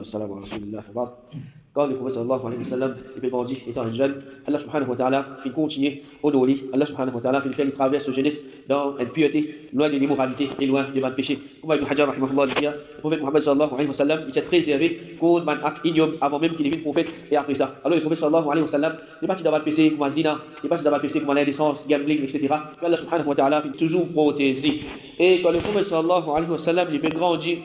Salam wa rasulillah. Quand le prophète sallallahu alayhi wa sallam il grandit étant un jeune, Allah subhanahu wa ta'ala fait continuer au Noli, Allah subhanahu wa ta'ala fait faire une traverse jeunesse dans une pureté, loin de l'immoralité et loin de mal péché. Comme Ibn Hajar rahimahullah dit, le prophète Muhammad sallallahu alayhi wa sallam il s'est préservé contre man acte ignoble avant même qu'il devienne prophète et après ça. Alors le prophète sallallahu alayhi wa sallam n'est pas dans mal péché comme zina, n'est pas dans mal péché comme l'indécence, gambling, etc. Mais Allah subhanahu wa ta'ala fait toujours protéger. Et quand le prophète sallallahu alayhi wa sallam il fait grandir,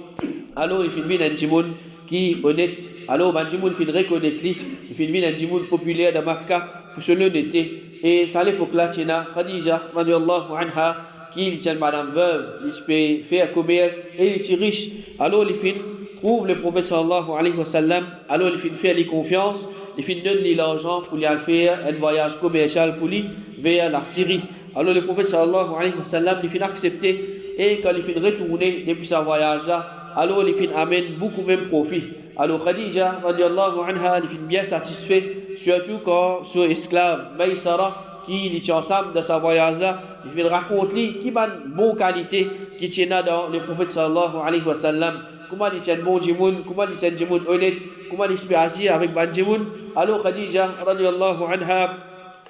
alors il fait une vie qui honnête. Alors Banjimoun fin reconnaître lui, il fait une Banjimoun populaire de Makkah pour son honnêteté. Et ça à l'époque là, Tina Khadija radiyallahu anha qui est madame veuve, il peut faire commerce et il est riche. Alors il fin trouve le prophète sallallahu alayhi wa sallam, alors il fin faire lui confiance, il fin donner l'argent pour lui faire un voyage commercial pour lui vers la Syrie. Alors le prophète sallallahu alayhi wa sallam il fin accepter et quand il fin retourner depuis sa voyage là, alors il fin amène beaucoup même profit. Alors Khadija radiallahu anha il fin bien satisfait, surtout quand son esclave Maïsara qui est ensemble de sa voyage là, il fin raconte lui qui a une bonne qualité qui tient dans le prophète sallallahu alayhi wa sallam, comment il tient bon djimoun, comment il tient djimoun honnête, comment il peut agir avec ban djimoun. Alors Khadija radiallahu anha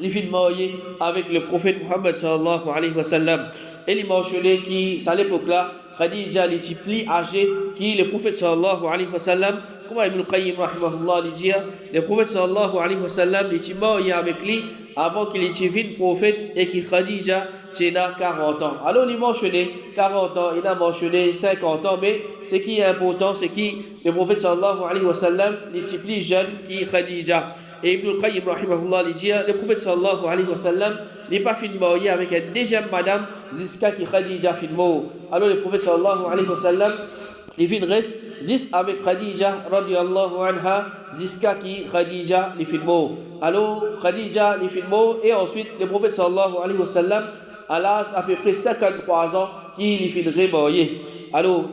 il fin marié avec le prophète Muhammad sallallahu alayhi wa sallam. Et il mentionné qui à l'époque là Khadija était plus âgée que le prophète sallallahu alayhi wa sallam. Comme Ibn al-Qayyim rahimahullah dit, le prophète sallallahu alayhi wa sallam était marié avec lui avant qu'il devienne prophète et que Khadija tenait 40 ans. Alors il mentionné 40 ans, il a mentionné 50 ans, mais ce qui est important, c'est que le prophète sallallahu alayhi wa sallam était plus jeune que Khadija. Et Ibn al-Qayyim rahimahullah dit, le prophète sallallahu alayhi wa sallam n'est pas fini marié avec une deuxième madame jusqu'à qui Khadija fit mort. Alors le prophète sallallahu alayhi wa sallam il fin reste juste avec Khadija radiyallahu anha jusqu'à qui Khadija les fit mort. Alors Khadija les fit mort et ensuite le prophète sallallahu alayhi wa sallam à l'âge à peu près 53 ans qui les fit remarier. Alors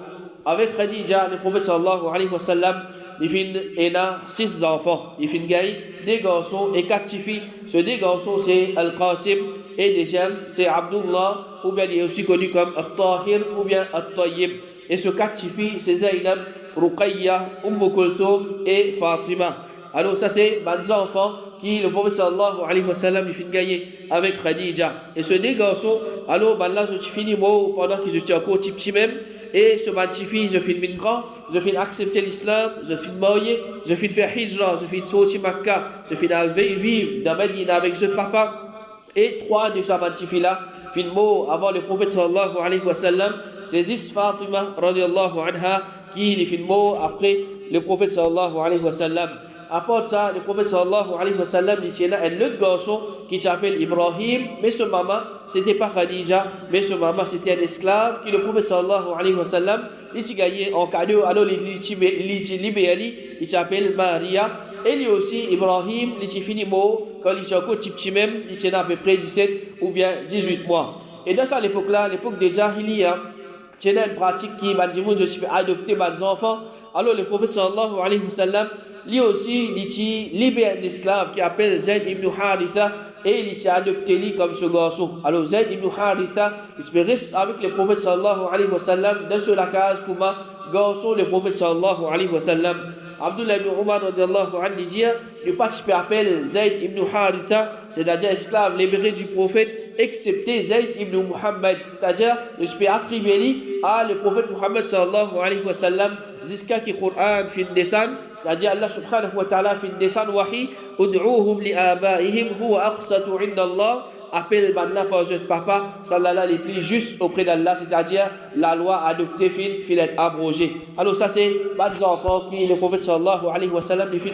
avec Khadija le prophète sallallahu alayhi wa sallam il fin 6 enfants, il fin gagné 2 garçons et 4 filles. Ces 2 garçons c'est Al-Qasim et deuxième c'est Abdullah ou bien il est aussi connu comme Al-Tahir ou bien Al-Tayyib. Et ces 4 filles c'est Zainab, Ruqayya, Kulthum et Fatima. Alors ça c'est des enfants qui le prophète sallallahu alayhi wa sallam il fin gagné avec Khadija. Et ces 2 garçons alors là je finis mort pendant qu'ils étaient encore petits même. Et ce petit-fils, je finis bien grand, je finis accepter l'islam, je finis marier, je finis faire hijra, je finis sortir Makkah, je finis aller vivre dans Medina avec ce papa. Et 3 de ces petits-filles-là finis mort avant le prophète sallallahu alayhi wa sallam. C'est juste Fatima radiallahu anha qui est finis mort après le prophète sallallahu alayhi wa sallam. À part ça, le prophète sallallahu alayhi wa sallam il tient un autre garçon qui s'appelle Ibrahim, mais son maman c'était pas Khadija, mais son maman c'était un esclave qui le prophèt sallallahu alayhi wa sallam il s'est gagné en cadeau, alors il libéré, il s'appelle Maria. Et lui aussi Ibrahim il s'est fini mort quand il était encore petit même, il tient à peu près 17 ou bien 18 mois. Et dans ça l'époque là, l'époque de Jahiliya, c'est une pratique qui m'a dit je suis adopté des enfants. Alors le prophète sallallahu alayhi wa sallam lui aussi il libère un esclave qui appelle Zayd ibn Haritha et il a adopté lui comme ce garçon. Alors Zayd ibn Haritha il se reste avec le prophète sallallahu alayhi wa sallam dans la case comme garçon le prophète sallallahu alayhi wa sallam. Abdullah ibn Umar radiallahu anhu dit le participant appelle Zayd ibn Haritha, c'est-à-dire esclave libéré du prophète, excepté Zayd ibn Muhammad, c'est-à-dire je peux attribuer à le prophète Muhammad sallallahu alayhi wa sallam jusqu'à qui le Coran fin descend, c'est-à-dire Allah subhanahu wa ta'ala fin descend wahi ud'uuhum li abaihim huwa aqsatu inda Allah, appelle maintenant par votre papa sallallahu les plus justes auprès d'Allah, c'est-à-dire la loi adoptée fin être abrogée. Alors ça c'est des enfants qui le prophète sallallahu alayhi wa sallam les fin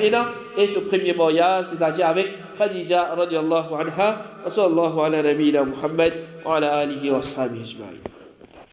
et ce premier mariage c'est-à-dire avec Khadija radiallahu anha wa sallallahu ala nabiyina Muhammad wa ala alihi wa ashabihi ajma'in.